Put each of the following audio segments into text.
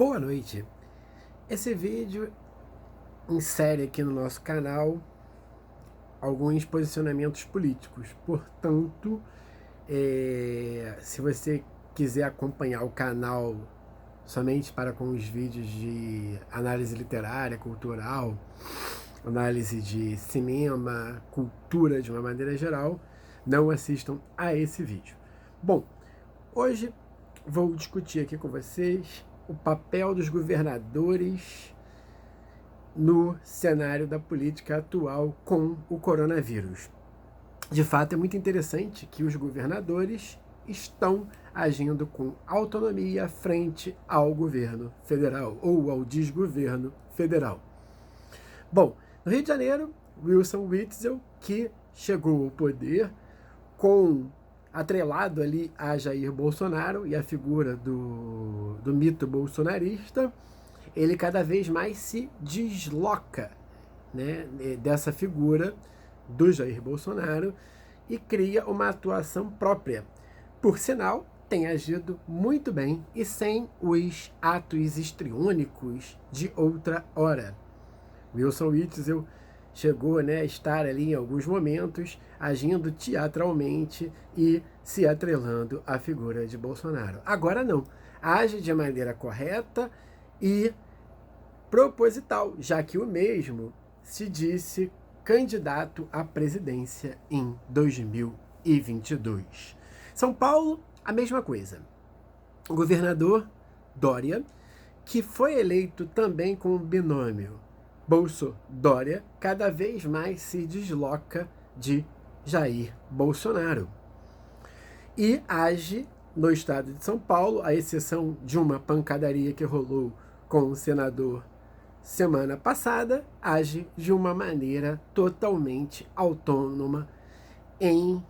Boa noite. Esse vídeo insere aqui no nosso canal alguns posicionamentos políticos. Portanto, se você quiser acompanhar o canal somente para com os vídeos de análise literária, cultural, análise de cinema, cultura de uma maneira geral, não assistam a esse vídeo. Bom, hoje vou discutir aqui com vocês o papel dos governadores no cenário da política atual com o coronavírus. De fato, é muito interessante que os governadores estão agindo com autonomia frente ao governo federal ou ao desgoverno federal. Bom, no Rio de Janeiro, Wilson Witzel, que chegou ao poder atrelado ali a Jair Bolsonaro e a figura do mito bolsonarista, ele cada vez mais se desloca, né, dessa figura do Jair Bolsonaro e cria uma atuação própria. Por sinal, tem agido muito bem e sem os atos histriônicos de outra hora. Wilson Witzel chegou, a estar ali em alguns momentos agindo teatralmente e se atrelando à figura de Bolsonaro. Agora não, age de maneira correta e proposital, já que o mesmo se disse candidato à presidência em 2022. São Paulo, a mesma coisa. O governador Dória, que foi eleito também com o binômio Bolso-Dória, cada vez mais se desloca de Jair Bolsonaro e age no estado de São Paulo, à exceção de uma pancadaria que rolou com o senador semana passada, age de uma maneira totalmente autônoma, em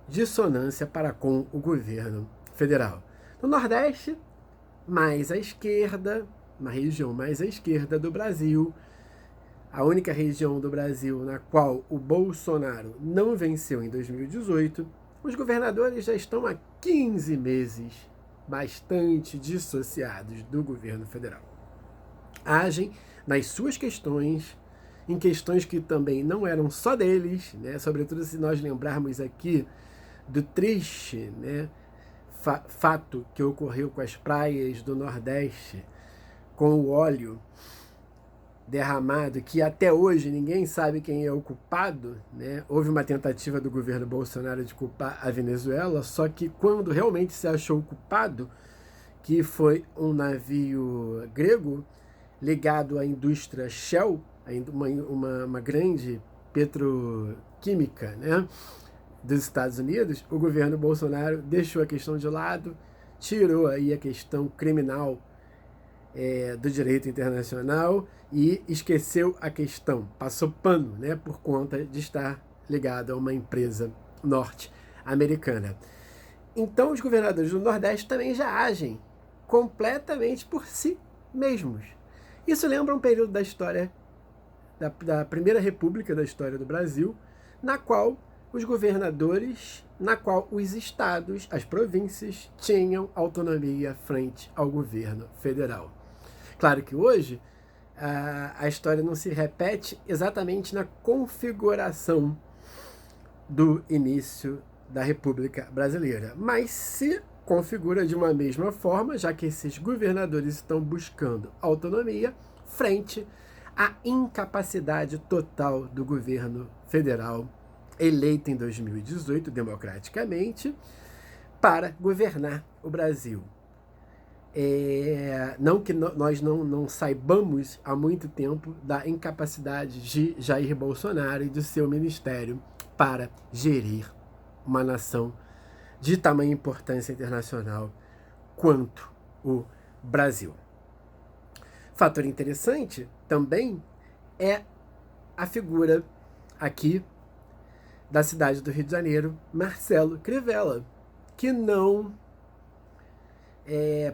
dissonância para com o governo federal. No Nordeste, mais à esquerda, uma região mais à esquerda do Brasil, a única região do Brasil na qual o Bolsonaro não venceu em 2018, os governadores já estão há 15 meses bastante dissociados do governo federal. Agem nas suas questões, em questões que também não eram só deles, sobretudo se nós lembrarmos aqui do triste, fato que ocorreu com as praias do Nordeste, com o óleo derramado, que até hoje ninguém sabe quem é o culpado, Houve uma tentativa do governo Bolsonaro de culpar a Venezuela, só que quando realmente se achou o culpado, que foi um navio grego ligado à indústria Shell, uma grande petroquímica, dos Estados Unidos, o governo Bolsonaro deixou a questão de lado, tirou aí a questão criminal do direito internacional e esqueceu a questão, passou pano, por conta de estar ligado a uma empresa norte-americana. Então os governadores do Nordeste também já agem completamente por si mesmos. Isso lembra um período da história da Primeira República da história do Brasil, na qual os governadores, na qual os estados, as províncias, tinham autonomia frente ao governo federal. Claro que hoje a história não se repete exatamente na configuração do início da República Brasileira, mas se configura de uma mesma forma, já que esses governadores estão buscando autonomia frente à incapacidade total do governo federal, eleito em 2018 democraticamente, para governar o Brasil. Não que nós não saibamos há muito tempo da incapacidade de Jair Bolsonaro e do seu ministério para gerir uma nação de tamanha importância internacional quanto o Brasil. Fator interessante também é a figura aqui da cidade do Rio de Janeiro, Marcelo Crivella, que não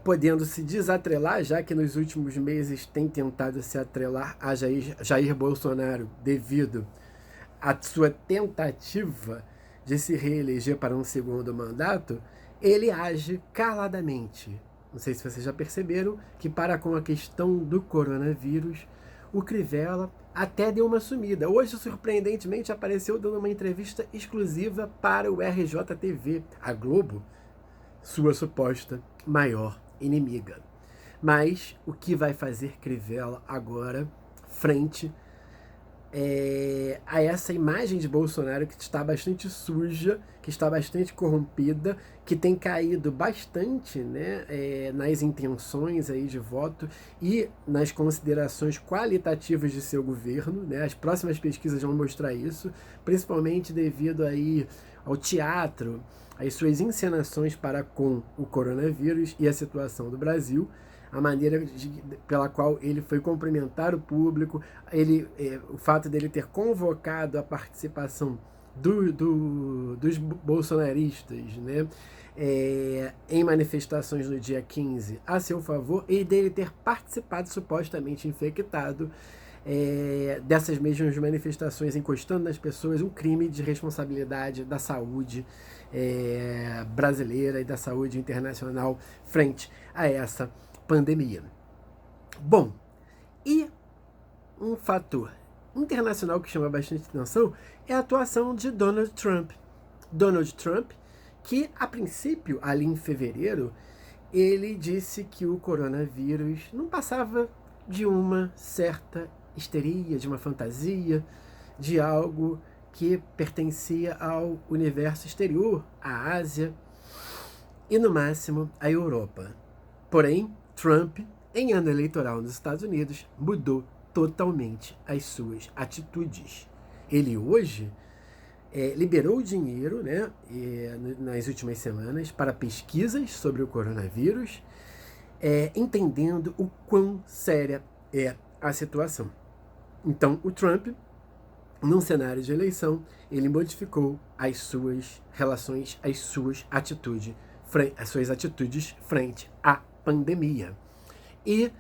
podendo se desatrelar, já que nos últimos meses tem tentado se atrelar a Jair Bolsonaro devido à sua tentativa de se reeleger para um segundo mandato, ele age caladamente, Não sei se vocês já perceberam que, para com a questão do coronavírus, o Crivella até deu uma sumida. Hoje, surpreendentemente, apareceu dando uma entrevista exclusiva para o RJTV, a Globo, sua suposta maior inimiga. Mas o que vai fazer Crivella agora, frente a essa imagem de Bolsonaro que está bastante suja, que está bastante corrompida, que tem caído bastante, né, nas intenções aí de voto e nas considerações qualitativas de seu governo, né? As próximas pesquisas vão mostrar isso, principalmente devido aí ao teatro, às suas encenações para com o coronavírus e a situação do Brasil, a maneira pela qual ele foi cumprimentar o público, o fato dele ter convocado a participação dos bolsonaristas, né, em manifestações no dia 15 a seu favor, e dele ter participado supostamente infectado dessas mesmas manifestações, encostando nas pessoas, um crime de responsabilidade da saúde brasileira e da saúde internacional frente a essa pandemia. Bom, e um fator internacional que chama bastante atenção é a atuação de Donald Trump. Donald Trump, que a princípio, ali em fevereiro, ele disse que o coronavírus não passava de uma certa histeria, de uma fantasia, de algo que pertencia ao universo exterior, à Ásia e, no máximo, à Europa. Porém, Trump, em ano eleitoral nos Estados Unidos, mudou totalmente as suas atitudes. Ele hoje liberou dinheiro, né, nas últimas semanas para pesquisas sobre o coronavírus, entendendo o quão séria é a situação. Então, o Trump, num cenário de eleição, ele modificou as suas relações, as suas atitudes frente à pandemia. E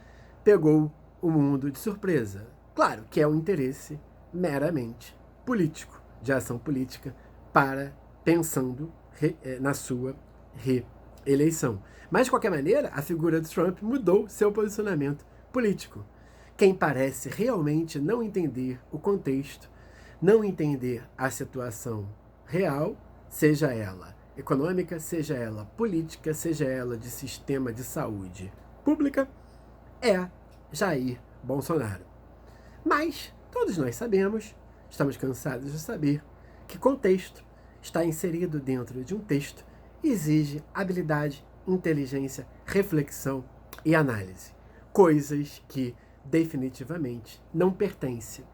pegou o mundo de surpresa. Claro que é um interesse meramente político, de ação política, pensando na sua reeleição. Mas, de qualquer maneira, a figura de Trump mudou seu posicionamento político. Quem parece realmente não entender o contexto, não entender a situação real, seja ela econômica, seja ela política, seja ela de sistema de saúde pública, é Jair Bolsonaro. Mas todos nós sabemos, estamos cansados de saber, que contexto está inserido dentro de um texto exige habilidade, inteligência, reflexão e análise. Coisas que definitivamente não pertencem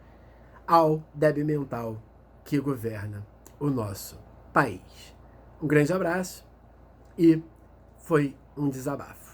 ao débil mental que governa o nosso país. Um grande abraço e foi um desabafo.